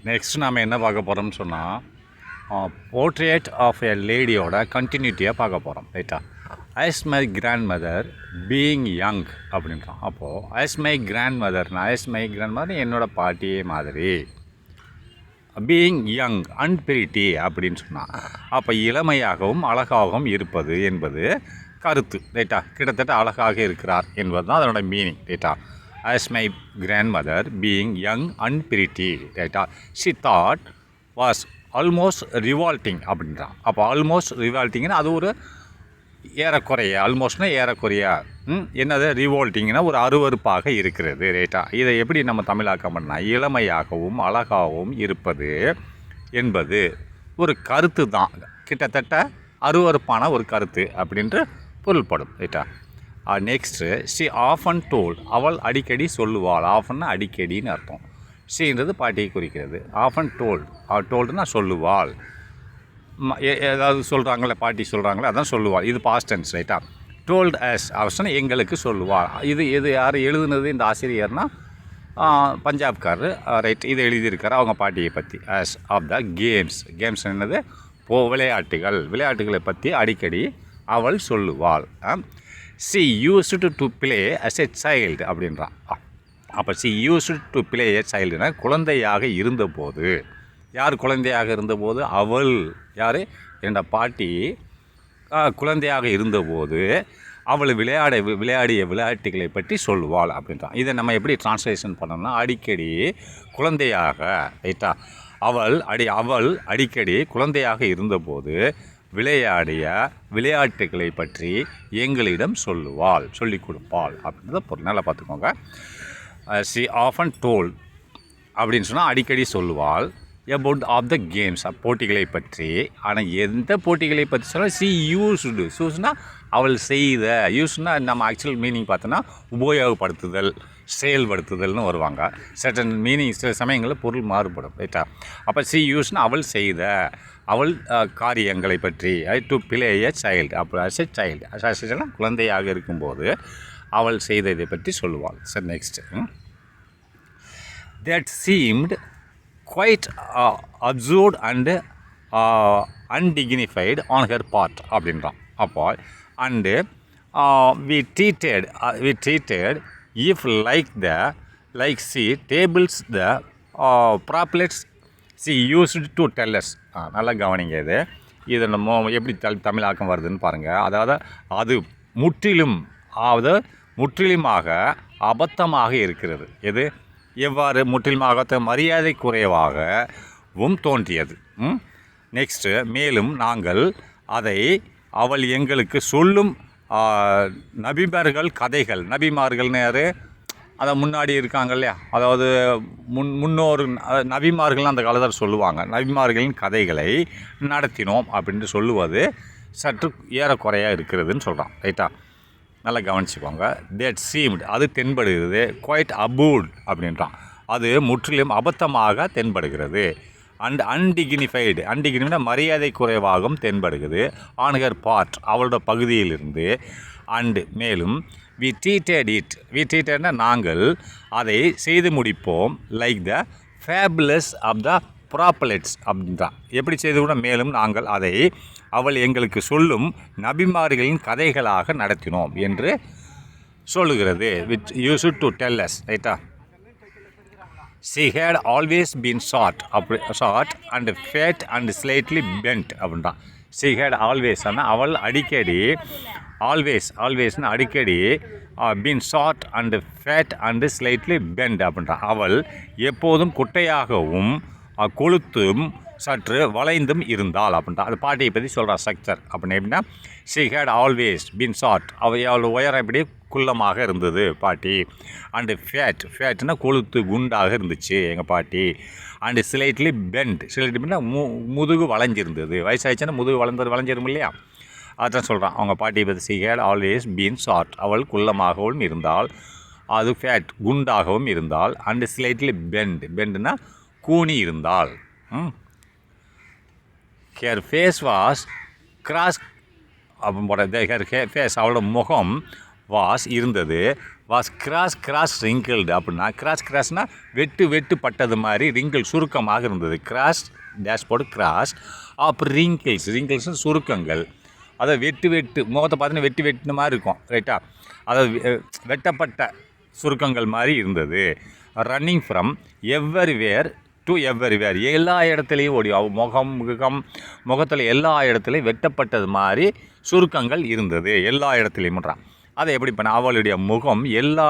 Next நாம் என்ன பார்க்க போகிறோம்னு சொன்னால் போர்ட்ரேட் ஆஃப் எ லேடியோட கண்டினியூட்டியாக பார்க்க போகிறோம் ரைட்டா. As my grand mother being young அப்படின்றான். அப்போது ஆஸ் மை கிராண்ட் மதர் என்னோடய பாட்டியே மாதிரி, பீயிங் யங் அண்ட் பிரிட்டி அப்படின்னு சொன்னான். அப்போ இளமையாகவும் அழகாகவும் இருப்பது என்பது கருத்து ரைட்டா. கிட்டத்தட்ட அழகாக இருக்கிறார் என்பது தான் அதனோட மீனிங் ரைட்டா. As my grand mother being young and pretty ரைட்டா. She thought was almost revolting அப்படின்றான். அப்போ ஆல்மோஸ்ட் ரிவால்ட்டிங்னா அது ஒரு ஏறக்குறைய, ஆல்மோஸ்ட்னா ஏறக்குறைய, என்னது ரிவால்ட்டிங்னா ஒரு அருவருப்பாக இருக்கிறது ரைட்டா. இதை எப்படி நம்ம தமிழாக்கம் பண்ணால் இளமையாகவும் அழகாகவும் இருப்பது என்பது ஒரு கருத்து தான், கிட்டத்தட்ட அருவருப்பான ஒரு கருத்து அப்படின்ட்டு பொருள்படும் ரைட்டா. நெக்ஸ்ட்டு ஷி ஆஃபன் டோல்ட், அவள் அடிக்கடி சொல்லுவாள். ஆஃபன்னா அடிக்கடின்னு அர்த்தம். ஷீன்றது பாட்டியை குறிக்கிறது. ஆஃபன் டோல்ட், டோல்டுனா சொல்லுவாள். ஏதாவது சொல்கிறாங்களே, பாட்டி சொல்கிறாங்களே, அதான் சொல்லுவாள். இது பாஸ்ட் டென்ஸ் ரைட்டா. டோல்ட் அஸ் அவசரம் எங்களுக்கு சொல்லுவாள். இது யார் எழுதுனது? இந்த ஆசிரியர்னால் பஞ்சாப்காரர் ரைட். இது எழுதியிருக்கார் அவங்க பாட்டியை பற்றி. ஆஸ் ஆஃப் த கேம்ஸ் என்னது? விளையாட்டுகளை பற்றி அடிக்கடி அவள் சொல்லுவாள். She used to play as a child அப்படின்றான். அப்போ she used to play a சைல்டுனா குழந்தையாக இருந்தபோது. யார் குழந்தையாக இருந்தபோது? அவள். யார்? என்னோட பாட்டி குழந்தையாக இருந்தபோது அவள் விளையாடிய விளையாட்டுகளை பற்றி சொல்லுவாள் அப்படின்றான். இதை நம்ம எப்படி டிரான்ஸ்லேஷன் பண்ணோம்னா, அடிக்கடி குழந்தையாக ரைட்டா. அவள் அடிக்கடி குழந்தையாக இருந்தபோது விளையாடிய விளையாட்டுகளை பற்றி எங்களிடம் சொல்லிக் கொடுப்பாள் அப்படின்றத பொருள். நல்லா பார்த்துக்கோங்க. ஷி ஆஃபன் டோல்ட் அப்படின்னு சொன்னால் அடிக்கடி சொல்லுவாள். அபவுட் ஆஃப் த கேம்ஸ், போட்டிகளை பற்றி. ஆனால் எந்த போட்டிகளை பற்றி சொன்னால் சி யூஸ்னா அவள் செய்த. யூஸ்னா நம்ம ஆக்சுவல் மீனிங் பார்த்தோன்னா உபயோகப்படுத்துதல், செயல்படுத்துதல்னு வருவாங்க. சர்டன் மீனிங் சில சமயங்களில் பொருள் மாறுபடும் ரைட்டா. அப்போ சி யூஸ்னா அவள் செய்த, அவள் காரியங்களை பற்றி. டு பிளே எ சைல்டு, அப்போ அஸ் எ சைல்டு குழந்தையாக இருக்கும்போது அவள் செய்ததை பற்றி சொல்லுவாள். சரி, next. That seemed quite absurd and undignified on her part அப்படின்றான். அப்போ and we treated it like she fables the parables she used to tell us. நல்லா கவனிங்க. இது நம்ம எப்படி தமிழாக்கம் வருதுன்னு பாருங்கள். அதாவது அது முற்றிலுமாக அபத்தமாக இருக்கிறது. எவ்வாறு முற்றிலுமாக? மரியாதை குறைவாகவும் தோன்றியது. நெக்ஸ்ட்டு, மேலும் நாங்கள் அதை அவள் எங்களுக்கு சொல்லும் நபிமார்கள்னு யார்? அதை முன்னாடி இருக்காங்க இல்லையா, அதாவது முன்னோர் நபிமார்கள் அந்த காலத்தில் சொல்லுவாங்க. நபிமார்களின் கதைகளை நடத்தினோம் அப்படின்ட்டு சொல்லுவது சற்று ஏறக்குறையாக இருக்கிறதுன்னு சொல்கிறான் ரைட்டா. நல்லா கவனிச்சுக்கோங்க. தட் சீம்டு அது தென்படுகிறது. குவைட் அபூட் அப்படின்றான். அது முற்றிலும் அபத்தமாக தென்படுகிறது. அண்ட் அன்டிக்னிஃபைடு மரியாதை குறைவாகவும் தென்படுகிறது. ஆன் ஹர் பார்ட் அவளோட பகுதியிலிருந்து. அண்டு மேலும் வி ட்ரீட்டட்னா நாங்கள் அதை செய்து முடிப்போம். Like the fables of the parables அப்படின்றான். எப்படி செய்து கூட? மேலும் நாங்கள் அதை அவள் எங்களுக்கு சொல்லும் நபிமார்களின் கதைகளாக நடத்தினோம் என்று சொல்லுகிறது. Which used to tell us ரைட்டா. She had always been short and fat and slightly bent அப்படின்றான். ஷி ஹேட் ஆல்வேஸ் ஆனால் அவள் அடிக்கடி, ஆல்வேஸ்னால் அடிக்கடி, been short and fat and slightly bent அப்படின்றான். அவள் எப்போதும் குட்டையாகவும் கொழுத்தும் சற்று வளைந்தும் இருந்தாள் அப்படின்றான். அது பாட்டியை பற்றி சொல்கிறா ஸ்ட்ரக்சர் அப்படின்னு. எப்படின்னா, she had always been short, அவள் உயரம் எப்படி குள்ளமாக இருந்தது பாட்டி. அண்டு ஃபேட்னா கொழுத்து குண்டாக இருந்துச்சு எங்கள் பாட்டி. அண்டு ஸ்லைட்லி பெண்ட் முதுகு வளைஞ்சிருந்தது. வயசாகிடுச்சுன்னா முதுகு வளைஞ்சிரும் இல்லையா, அதான் சொல்கிறான் அவங்க பாட்டியை பற்றி. She had always been short, அவள் குள்ளமாகவும் இருந்தாள். அது ஃபேட் குண்டாகவும் இருந்தாள். அண்டு ஸ்லைட்லி பெண்டுனா கூனி இருந்தாள். ஹேர் ஃபேஸ் வாஸ் கிராஸ் அப்படின்னு போடுறது. ஹேர் ஃபேஸ் அவளோட முகம் வாஸ் இருந்தது, வாஸ் கிராஸ் ரிங்கிள்டு அப்படின்னா கிராஸ்னால் வெட்டு பட்டது மாதிரி ரிங்கிள் சுருக்கமாக இருந்தது. கிராஸ் டேஷ்போர்டு கிராஸ் அப்புறம் ரிங்கிள்ஸ் சுருக்கங்கள். அதை வெட்டு முகத்தை பார்த்தீங்கன்னா வெட்டின மாதிரி இருக்கும் ரைட்டா, அதாவது வெட்டப்பட்ட சுருக்கங்கள் மாதிரி இருந்தது. ரன்னிங் ஃப்ரம் எவ்வரிவேர் டு எவ்வரிவேர், எல்லா இடத்துலையும் ஓடி முகத்தில் எல்லா இடத்துலையும் வெட்டப்பட்டது மாதிரி சுருக்கங்கள் இருந்தது எல்லா இடத்துலையும்ன்றான். அதை எப்படி பண்ண, அவளுடைய முகம் எல்லா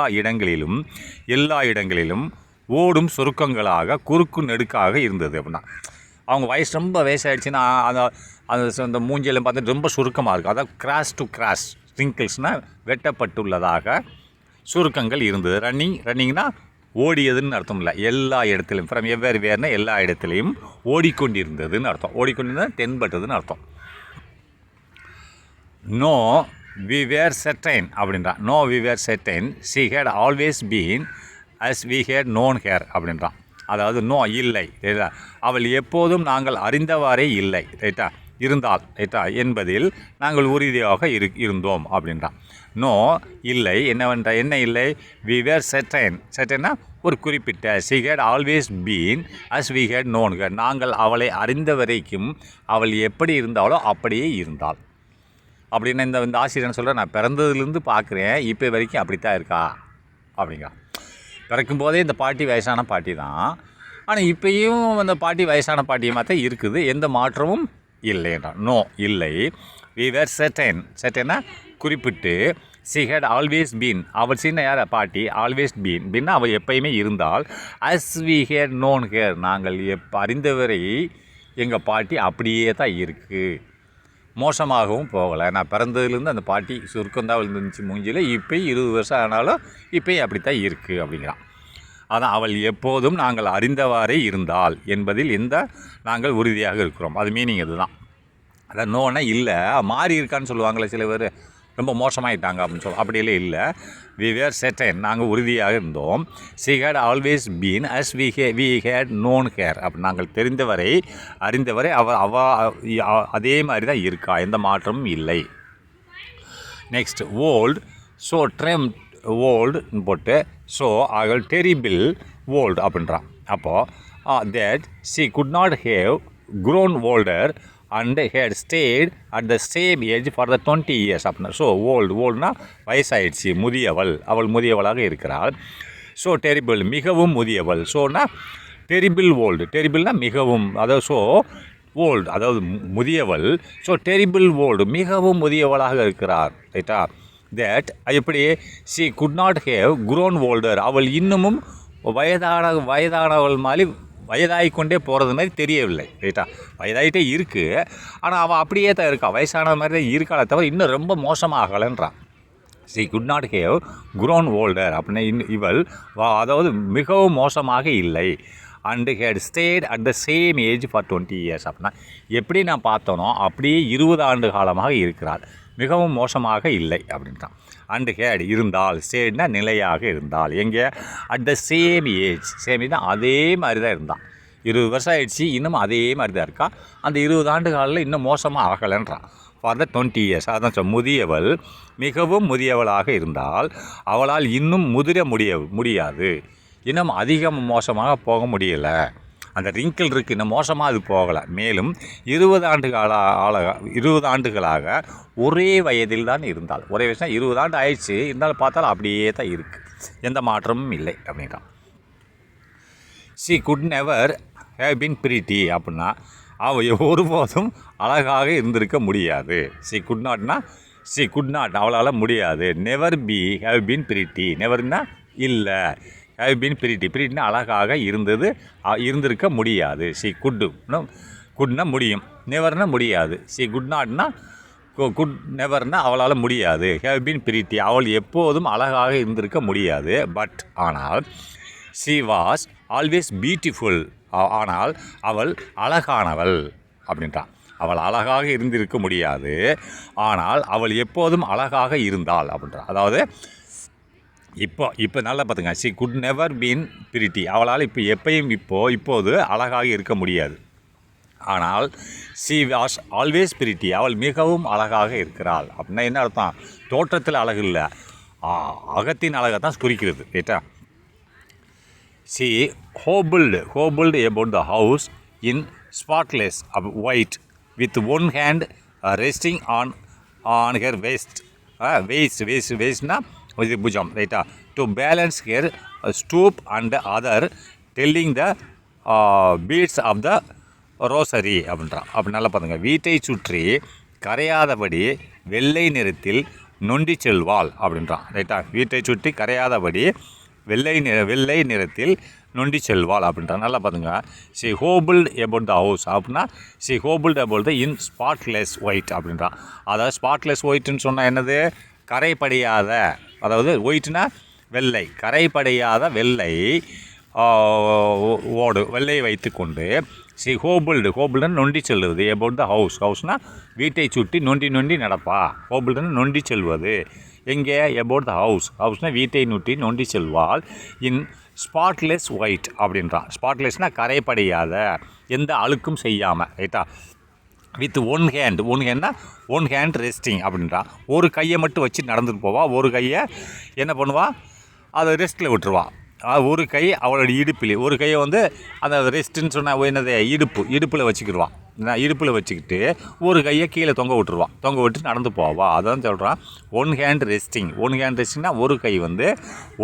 இடங்களிலும் ஓடும் சுருக்கங்களாக குறுக்கு நெடுக்காக இருந்தது அப்படின்னா. அவங்க ரொம்ப வயசாகிடுச்சுன்னா அந்த மூஞ்சியெல்லாம் பார்த்து ரொம்ப சுருக்கமாக இருக்கும். அதாவது கிராஸ் டு கிராஸ் ரிங்கிள்ஸ்னால் வெட்டப்பட்டுள்ளதாக சுருக்கங்கள் இருந்தது. ரன்னிங்னா ஓடியதுன்னு அர்த்தம் இல்லை, எல்லா இடத்துலையும் ஃப்ரம் எவ்வரிவேர்னா எல்லா இடத்துலையும் ஓடிக்கொண்டிருந்ததுன்னு அர்த்தம். ஓடிக்கொண்டிருந்தது தென்பட்டதுன்னு அர்த்தம். நோ வி வேர் செர்டைன் அப்படின்றான். No we were certain she had always been as we had known her அப்படின்றான். அதாவது நோ இல்லை ரைட்டா, அவள் எப்போதும் நாங்கள் அறிந்தவாறே இல்லை ரைட்டா இருந்தால் ரைட்டா என்பதில் நாங்கள் உறுதியாக இருந்தோம் அப்படின்றான். நோ இல்லை என்ன இல்லை, வி வேர் செர்டைன்னா ஒரு குறிப்பிட்ட, she had always been as we had known her, நாங்கள் அவளை அறிந்த வரைக்கும் அவள் எப்படி இருந்தாலோ அப்படியே இருந்தாள் அப்படின்னு இந்த ஆசிரியர் சொல்கிற. நான் பிறந்ததுலேருந்து பார்க்குறேன், இப்போ வரைக்கும் அப்படித்தான் இருக்கா அப்படிங்க. பிறக்கும்போதே இந்த பாட்டி வயசான பாட்டி தான், ஆனால் இப்போயும் அந்த பாட்டி வயசான பாட்டியமாக தான் இருக்குது, எந்த மாற்றமும் இல்லைன்றான். நோ இல்லை, வி வேர் செர்டைன்னா குறிப்பிட்டு, ஷி ஹேட் ஆல்வேஸ் பீன், அவள் சின்ன யார் பாட்டி, ஆல்வேஸ் பீன்னா அவள் எப்பயுமே இருந்தால், as we had known her நாங்கள் அறிந்தவரை எங்கள் பாட்டி அப்படியே தான் இருக்குது, மோசமாகவும் போகலை. நான் பிறந்ததுலேருந்து அந்த பாட்டி சுருக்கம்தான் விழுந்துருந்துச்சு மூஞ்சியில், இப்போயும் 20 வருஷம் ஆனாலும் இப்போயும் அப்படித்தான் இருக்குது அப்படிங்கிறான். அதான் அவள் எப்போதும் நாங்கள் அறிந்தவாறே இருந்தால் என்பதில் நாங்கள் உறுதியாக இருக்கிறோம். அது மீனிங் இதுதான். அதான் நோன்னா இல்லை, மாறி இருக்கான்னு சொல்லுவாங்களே சில பேர், ரொம்ப மோசமாகிட்டாங்க அப்படின்னு சொல்லுவோம். அப்படியெல்லாம் இல்லை, வி வேர் செர்டைன் நாங்கள் உறுதியாக இருந்தோம். She had always been as we had known her, அப்படி நாங்கள் அறிந்தவரை அதே மாதிரி தான் இருக்கா, எந்த மாற்றமும் இல்லை. நெக்ஸ்ட் ஓல்டு, ஸோ ஓல்டுன்னு போட்டு ஸோ ஆகல் டெரிபிள் ஓல்டு அப்படின்றான். அப்போது that she could not have grown older and had stayed at the same age for the 20 years அப்படின்னா. ஸோ ஓல்டுனா வயசாயிடுச்சு, அவள் முதியவளாக இருக்கிறாள். ஸோ டெரிபிள் மிகவும் முதியவள், ஸோனா டெரிபிள் டெரிபிள்னா மிகவும், அதாவது ஸோ ஓல்டு அதாவது முதியவள், ஸோ டெரிபிள் ஓல்டு மிகவும் முதியவளாக இருக்கிறார் ரைட்டா. தட் எப்படி, she could not have grown older அவள் இன்னமும் வயதானவள் மாதிரி வயதாகிக்கொண்டே போகிறது மாதிரி தெரியவில்லை ரைட்டா. வயதாகிட்டே இருக்குது, ஆனால் அவள் அப்படியே தான் இருக்கா, வயசான மாதிரி தான் இருக்காளே தவிர இன்னும் ரொம்ப மோசமாகலைன்றான். She could not have grown older அப்படின்னா இவள் அதாவது மிகவும் மோசமாக இல்லை. And had stayed at the same age for 20 years அப்படின்னா எப்படி நான் பார்த்தோனோ அப்படியே 20 ஆண்டு காலமாக இருக்கிறாள், மிகவும் மோசமாக இல்லை அப்படின்றான். அண்டு ஹேட் இருந்தால், ஸ்டேட்னா நிலையாக இருந்தால், எங்கே அட் த சேம் ஏஜ் தான் அதே மாதிரி தான் இருந்தான். 20 வருஷம் ஆகிடுச்சு, இன்னும் அதே மாதிரி தான் இருக்கா, அந்த 20 ஆண்டு காலில் இன்னும் மோசமாக ஆகலைன்றான். ஃபார் த 20 years அதான் முதியவள் மிகவும் முதியவளாக இருந்தால் அவளால் இன்னும் முதிர முடியாது, இன்னும் அதிகம் மோசமாக போக முடியலை, அந்த ரிங்கிள் இருக்குது, இன்னும் மோசமாக அது போகலை. மேலும் 20 ஆண்டுகளாக ஒரே வயதில் தான் இருந்தால், ஒரே வயசுனா 20 ஆண்டு ஆயிடுச்சு, இருந்தாலும் பார்த்தாலும் அப்படியே தான் இருக்குது, எந்த மாற்றமும் இல்லை அப்படின்றான். She could never have been pretty அப்படின்னா அவள் ஒருபோதும் அழகாக இருந்திருக்க முடியாது. ஷி குட் நாட் அவளால் முடியாது. நெவர் ஹேவ் பின் பிரிட்டி, நெவர்னா இல்லை, ஹேவ் பின் பிரிட்டினா அழகாக இருந்திருக்க முடியாது. ஷி குட்னா முடியும், நெவர்னா முடியாது. ஷி குட் நாட்னா குட் நெவர்னா அவளால் முடியாது. ஹேவ் பின் பிரிட்டி அவள் எப்போதும் அழகாக இருந்திருக்க முடியாது. பட் ஆனால் ஷி வாஸ் ஆல்வேஸ் பியூட்டிஃபுல் ஆனால் அவள் அழகானவள் அப்படின்றான். அவள் அழகாக இருந்திருக்க முடியாது, ஆனால் அவள் எப்போதும் அழகாக இருந்தாள் அப்படின்றான். அதாவது இப்போ நல்லா பார்த்துங்க, she could never been pretty அவளால் இப்போது அழகாக இருக்க முடியாது, ஆனால் ஷி வாஸ் ஆல்வேஸ் பிரிட்டி அவள் மிகவும் அழகாக இருக்கிறாள் அப்படின்னா என்ன அர்த்தம், தோற்றத்தில் அழகு இல்லை, அகத்தின் அழகை தான் குறிக்கிறது. ரைட்டா. She hobbled about the house in spotless white with one hand resting on her waist. waistனா இது புஜம். ரைட்டா. To balance her stoop and other telling the beads of the rosary அப்படின்றான். அப்படி நல்லா பார்த்துங்க. வீட்டை சுற்றி கரையாதபடி வெள்ளை நிறத்தில் நொண்டி செல்வாள் அப்படின்றான். ரைட்டா. வீட்டை சுற்றி கரையாதபடி வெள்ளை நிறத்தில் நொண்டி செல்வாள் அப்படின்றான். நல்லா பார்த்துங்க. She hobbled about the house அப்படின்னா she hobbled about the in spotless white அப்படின்றான். அதாவது ஸ்பாட்லெஸ் ஒயிட்னு சொன்னால் என்னது? கரைப்படியாத, அதாவது ஒயிட்னா வெள்ளை, கரைப்படையாத வெள்ளை வெள்ளையை வைத்து கொண்டு சி ஹோபிள்டு நொண்டி செல்வது. அபவுட் த ஹவுஸ்னால் வீட்டை சுற்றி நொண்டி நடப்பா. ஹோபிள்டுன்னு நொண்டி செல்வது. எங்கே? அபவுட் த ஹவுஸ்னால் வீட்டை நொண்டி செல்வாள் இன் ஸ்பாட்லெஸ் ஒயிட் அப்படின்றான். ஸ்பாட்லெஸ்னால் கரைப்படையாத, எந்த அழுக்கும் செய்யாமல். ரைட்டா. வித் ஒன் ஹேண்ட் ரெஸ்டிங் அப்படின்றான். ஒரு கையை மட்டும் வச்சு நடந்துட்டு போவா, ஒரு கையை என்ன பண்ணுவா, அதை ரெஸ்ட்டில் விட்டுருவா. ஒரு கை அவளோட இடுப்பில், ஒரு கையை வந்து அந்த ரெஸ்ட்டுன்னு சொன்னால் என்னது, இடுப்பில் வச்சுக்கிடுவான். இடுப்பில் வச்சுக்கிட்டு ஒரு கையை கீழே தொங்க விட்டு நடந்து போவா. அதான் சொல்கிறான் ஒன் ஹேண்ட் ரெஸ்டிங்னா ஒரு கை வந்து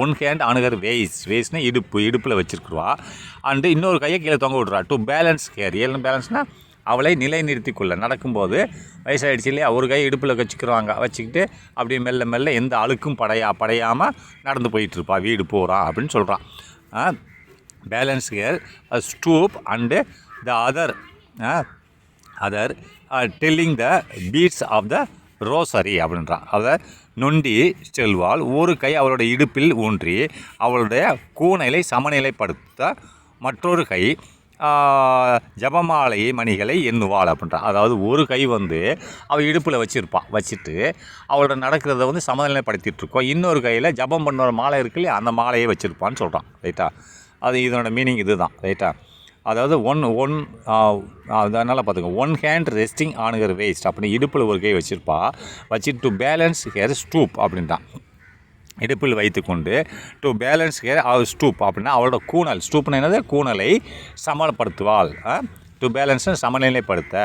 ஒன் ஹேண்ட் அணுகர் வேஸ்ட்னா இடுப்பில் வச்சுருக்குருவா. அண்டு இன்னொரு கையை கீழே தொங்க விட்டுருவா. To balance her. பேலன்ஸ்னால் அவளை நிலைநிறுத்தி கொள்ள. நடக்கும்போது வயசாகிடுச்சு இல்லையா, ஒரு கை இடுப்பில் வச்சுக்கிட்டு அப்படியே மெல்ல எந்த அழுக்கும் படையாமல் நடந்து போயிட்டுருப்பா, வீடு போகிறான் அப்படின்னு சொல்கிறான். Balance her stoop and the other telling the beads of the rosary அப்படின்றான். அதை நொண்டி செல்வாள். ஒரு கை அவளுடைய இடுப்பில் ஊன்றி அவளுடைய கூனைகளை சமநிலைப்படுத்த மற்றொரு கை ஜபமாலை மணிகளை எண்ணுவாள் அப்படின்றான். அதாவது ஒரு கை வந்து அவள் இடுப்பில் வச்சுட்டு அவளோட நடக்கிறத வந்து சமநிலைப்படுத்திகிட்ருக்கோம். இன்னொரு கையில் ஜபம் பண்ணுற மாலை இருக்கு இல்லையா, அந்த மாலையை வச்சுருப்பான்னு சொல்கிறான். ரைட்டா. அது இதனோட மீனிங் இது தான். ரைட்டா. அதாவது அதனால் பார்த்துங்க. One hand resting on her waste அப்படின்னு இடுப்பில் ஒரு கை வச்சுட்டு டு பேலன்ஸ் ஹேர் ஸ்டூப் அப்படின்றான். இடுப்பில் வைத்துக்கொண்டு டு பேலன்ஸ் ஹேர் ஸ்டூப் அப்படின்னா அவளோட கூணல். ஸ்டூப்னா என்னது? கூணலை சமப்படுத்துவாள். டு பேலன்ஸ் சமநிலைப்படுத்த.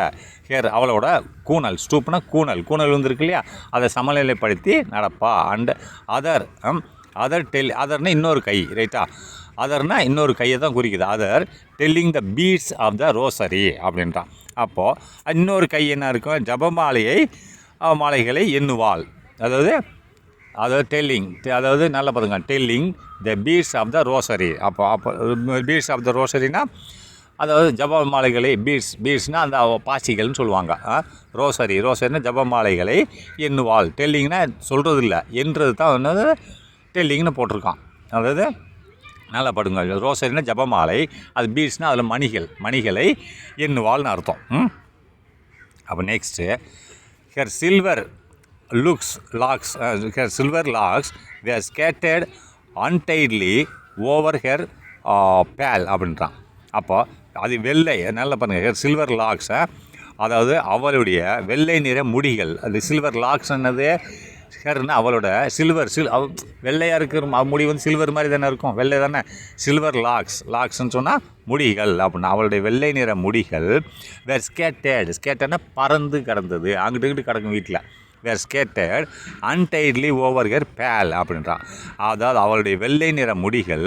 ஹேர் அவளோட கூணல். ஸ்டூப்னா கூணல் வந்துருக்கு இல்லையா, அதை சமநிலைப்படுத்தி நடப்பா. அண்ட் அதர்னா இன்னொரு கை. ரைட்டா. அதர்னா இன்னொரு கையை தான் குறிக்குது. Other telling the beads of the rosary அப்படின்றான். அப்போது இன்னொரு கை என்ன இருக்கும்? மாலைகளை எண்ணுவாள். அதாவது நல்லா பார்த்துங்க. Telling the beads of the rosary. அப்போ பீட்ஸ் ஆஃப் த ரோசரினா அதாவது ஜபமாலைகளை பீட்ஸ்னால் அந்த பாசிகள்னு சொல்லுவாங்க. ரோசரினா ஜபமாலைகளை எண்ணுவாள். டெல்லிங்னா சொல்கிறது இல்லை, என்றது தான் என்னது டெல்லிங்னு போட்டிருக்கான். அதாவது நல்லா படுங்க. ரோசரினா ஜபமாலை, அது பீட்ஸ்னால் அதில் மணிகளை எண்ணுவாள்னு அர்த்தம். அப்போ next her silver locks were scattered untidily over her pal அப்படின்றான். அப்போ அது வெள்ளை, நல்லா பாருங்கள். ஹர் சில்வர் லாக்ஸ், அதாவது அவளுடைய வெள்ளை நிற முடிகள். அது சில்வர் லாக்ஸ் என்னது? ஹர்னா அவளோட வெள்ளையாக இருக்கிற முடி வந்து சில்வர் மாதிரி தானே இருக்கும், வெள்ளை தானே. சில்வர் லாக்ஸ்ன்னு சொன்னால் முடிகள் அப்படின்னா அவளுடைய வெள்ளை நிற முடிகள் வேர் ஸ்கேட்டர்னா பறந்து கிடந்தது, அங்கிட்டு கிடக்கும் வீட்டில். வேர் ஸ்கேட்டர்ட் அன்டைட்லி ஓவர் ஹர் பேல் அப்படின்றான். அதாவது அவளுடைய வெள்ளை நிற முடிகள்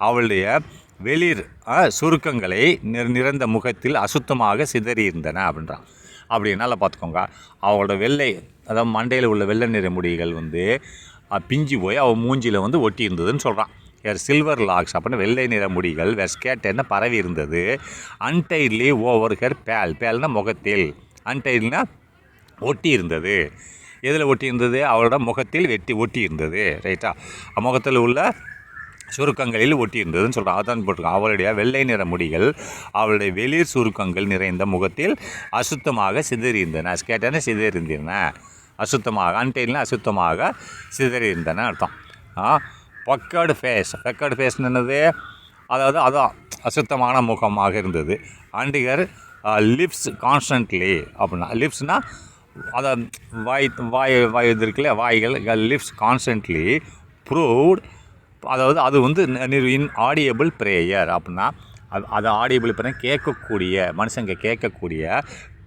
அவளுடைய வெளிர் சுருக்கங்களை நிறைந்த முகத்தில் அசுத்தமாக சிதறி இருந்தன அப்படின்றான். அப்படி என்னால் பார்த்துக்கோங்க. அவளோட வெள்ளை, அதாவது மண்டையில் உள்ள வெள்ளை நிற முடிகள் வந்து பிஞ்சு போய் அவள் மூஞ்சியில் வந்து ஒட்டி இருந்ததுன்னு சொல்கிறான். ஹேர் சில்வர் லாக்ஸ் அப்படின்னா வெள்ளை நிற முடிகள் வேர் ஸ்கேட்டர்னா பரவி இருந்தது. அன்டைட்லி ஓவர் ஹர் பேல்னா முகத்தில், அன்டைட்னா ஒட்டி இருந்தது. எதில் ஒட்டி இருந்தது? அவளோட முகத்தில் ஒட்டி இருந்தது. ரைட்டா. முகத்தில் உள்ள சுருக்கங்களில் ஒட்டி இருந்ததுன்னு சொல்கிறான். அதான் போட்டிருக்கான். அவளுடைய வெள்ளை நிற முடிகள் அவளுடைய வெளிர் சுருக்கங்கள் நிறைந்த முகத்தில் அசுத்தமாக சிதறியிருந்தன. ஸ்கேட்டர்னா சிதறியிருந்தன, அசுத்தமாக. அன்டைல்னா அசுத்தமாக சிதறியிருந்தன அர்த்தம். பக்கர்டு ஃபேஸ்ன்னு என்னது? அதாவது அதான் அசுத்தமான முகமாக இருந்தது. அண்ட் ஹர் லிப்ஸ் கான்ஸ்டன்ட்லி அப்படின்னா, லிப்ஸ்னால் அதை வாய் இது இருக்குல்ல வாய்கள் லிவ்ஸ் கான்ஸ்டன்ட்லி ப்ரூவ்ட், அதாவது அது வந்து இன் ஆடியபிள் ப்ரேயர் அப்படின்னா அது ஆடியபிள் பண்ண கேட்கக்கூடிய மனுஷங்க கேட்கக்கூடிய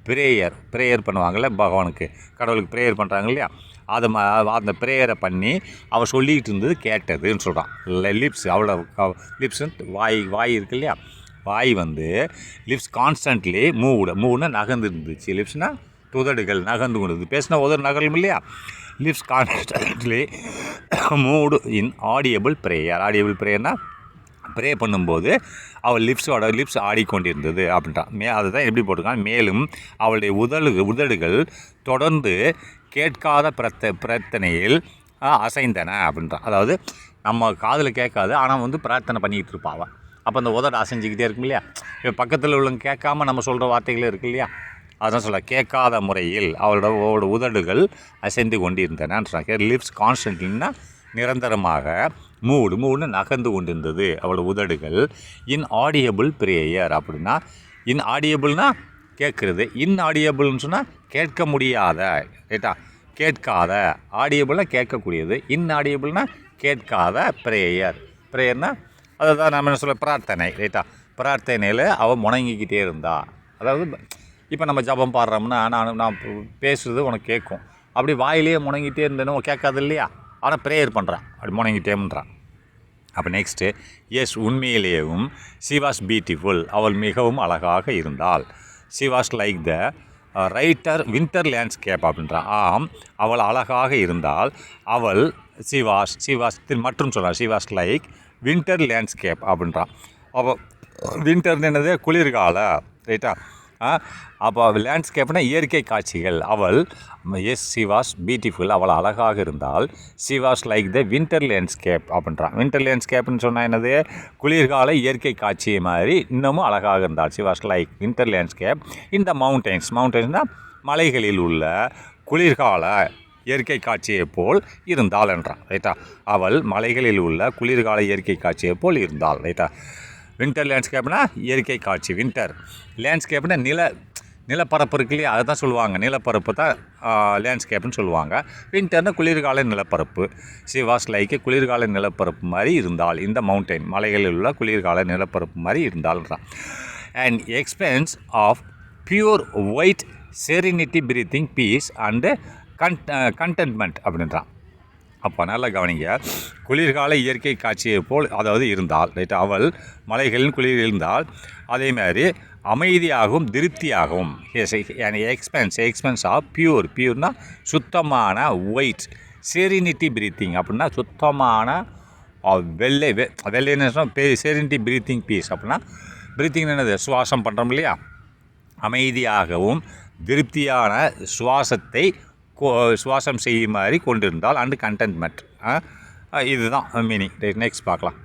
ப்ரேயர் பண்ணுவாங்கள்ல பகவானுக்கு, கடவுளுக்கு ப்ரேயர் பண்ணுறாங்க இல்லையா, அதை அந்த ப்ரேயரை பண்ணி அவள் சொல்லிக்கிட்டு இருந்தது கேட்டதுன்னு சொல்கிறான். லிப்ஸ் அவ்வளோ லிப்ஸ் வாய் இருக்கு இல்லையா, வாய் வந்து லிப்ஸ் கான்ஸ்டன்ட்லி மூவ்னா நகர்ந்து இருந்துச்சு. லிப்ஸ்னால் உதடுகள் நகர்ந்து கொண்டு பேசினா உதடு நகரும் இல்லையா. லிப்ஸ் கான்ஸ்டன்ட்லி மூடு இன் ஆடியபிள் ப்ரேயர். ஆடியபிள் ப்ரேயர்னால் ப்ரே பண்ணும்போது அவள் லிப்ஸ் ஆடிக்கொண்டிருந்தது அப்படின்றான். அதுதான் எப்படி போட்டிருக்கான், மேலும் அவளுடைய உதடுகள் தொடர்ந்து கேட்காத பிரார்த்தனையில் அசைந்தன அப்படின்றான். அதாவது நம்ம காதில் கேட்காது, ஆனால் வந்து பிரார்த்தனை பண்ணிக்கிட்டு இருப்பாள். அப்போ அந்த உதடு அசைஞ்சிக்கிட்டே இருக்கும் இல்லையா. இப்போ பக்கத்தில் உள்ளவங்க கேட்காம நம்ம சொல்கிற வார்த்தைகள் இருக்கு இல்லையா, அதான் சொல்ல கேட்காத முறையில் அவளோட உதடுகள் அசைந்து கொண்டிருந்தன. லிப்ஸ் கான்ஸ்டன்ட்லின்னா நிரந்தரமாக மூடுன்னு நகர்ந்து கொண்டிருந்தது அவளோட உதடுகள். இன் ஆடியபிள் ப்ரேயர் அப்படின்னா இன் ஆடியபிள்னா கேட்குறது, இன் ஆடியபிள்னு சொன்னால் கேட்க முடியாத, ரைட்டா, கேட்காத. ஆடியபிள்னால் கேட்கக்கூடியது, இன் ஆடியபிள்னா கேட்காத ப்ரேயர்னால் அதுதான் நம்ம என்ன சொல்ல பிரார்த்தனை, ரைட்டா. பிரார்த்தனையில் அவள் முணங்கிக்கிட்டே இருந்தா. அதாவது இப்போ நம்ம ஜபம் பாடுறோம்னா நான் பேசுகிறது உனக்கு கேட்கும், அப்படி வாயிலே முணங்கிட்டே இருந்தேன்னு கேட்காது இல்லையா, ஆனால் ப்ரேயர் பண்ணுறான் அப்படி முணங்கிட்டேன்றான். அப்போ நெக்ஸ்ட்டு எஸ் உண்மையிலேயும் ஷி வாஸ் பியூட்டிஃபுல், அவள் மிகவும் அழகாக இருந்தாள். She was like the winter landscape அப்படின்றான். ஆம், அவள் அழகாக இருந்தால் அவள் ஷி வாஸ் மற்றும் சொல்கிறான். She was like winter landscape அப்படின்றான். அப்போ வின்டர்னு என்னது குளிர்கால, ரைட்டா. அப்போ லேண்ட்ஸ்கேப்னா இயற்கை காட்சிகள். அவள் ஷி வாஸ் பியூட்டிஃபுல், அவள் அழகாக இருந்தால். She was like the winter landscape அப்படின்றான். வின்டர் லேண்ட்ஸ்கேப்னு சொன்னால் என்னது, குளிர்கால இயற்கை காட்சி மாதிரி இன்னமும் அழகாக இருந்தாள். She was like winter landscape in the மவுண்டன்ஸ்னால் மலைகளில் உள்ள குளிர்கால இயற்கை காட்சியை போல் இருந்தாள் என்றான், ரைட்டா. அவள் மலைகளில் உள்ள குளிர்கால இயற்கை காட்சியை போல் இருந்தாள், ரைட்டா. வின்டர் லேண்ட்ஸ்கேப்னா இயற்கை காட்சி, வின்டர் லேண்ட்ஸ்கேப்னா நிலப்பரப்பு இருக்கு இல்லையா, அதை தான் சொல்லுவாங்க. நிலப்பரப்பு தான் லேண்ட்ஸ்கேப்னு சொல்லுவாங்க. வின்டர்னா குளிர்கால நிலப்பரப்பு. ஷி வாஸ் லைக் குளிர்கால நிலப்பரப்பு மாதிரி இருந்தால். இந்த மவுண்டைன் மலைகளில் உள்ள குளிர்கால நிலப்பரப்பு மாதிரி இருந்தால்ன்றான். And expanse of pure white serenity breathing peace and contentment அப்படின்றான். அப்போ நல்லா கவனிங்க, குளிர்கால இயற்கை காட்சியை போல் அதாவது இருந்தால், ரைட். அவள் மலைகளின் குளிர் இருந்தால் அதே மாதிரி அமைதியாகவும் திருப்தியாகவும். எக்ஸ்பென்ஸ் ஆஃப் பியூர்னா சுத்தமான ஒயிட், செரினிட்டி பிரீத்திங் அப்படின்னா சுத்தமான வெள்ளைன்னு செரினிட்டி பிரீத்திங் பீஸ் அப்படின்னா பிரீத்திங் என்னது, சுவாசம் பண்ணுறோம் இல்லையா, அமைதியாகவும் திருப்தியான சுவாசம் செய்யும் மாதிரி கொண்டிருந்தால் அண்டு கண்டென்ட்மெண்ட். இதுதான் மீனிங். நெக்ஸ்ட் பார்க்கலாம்.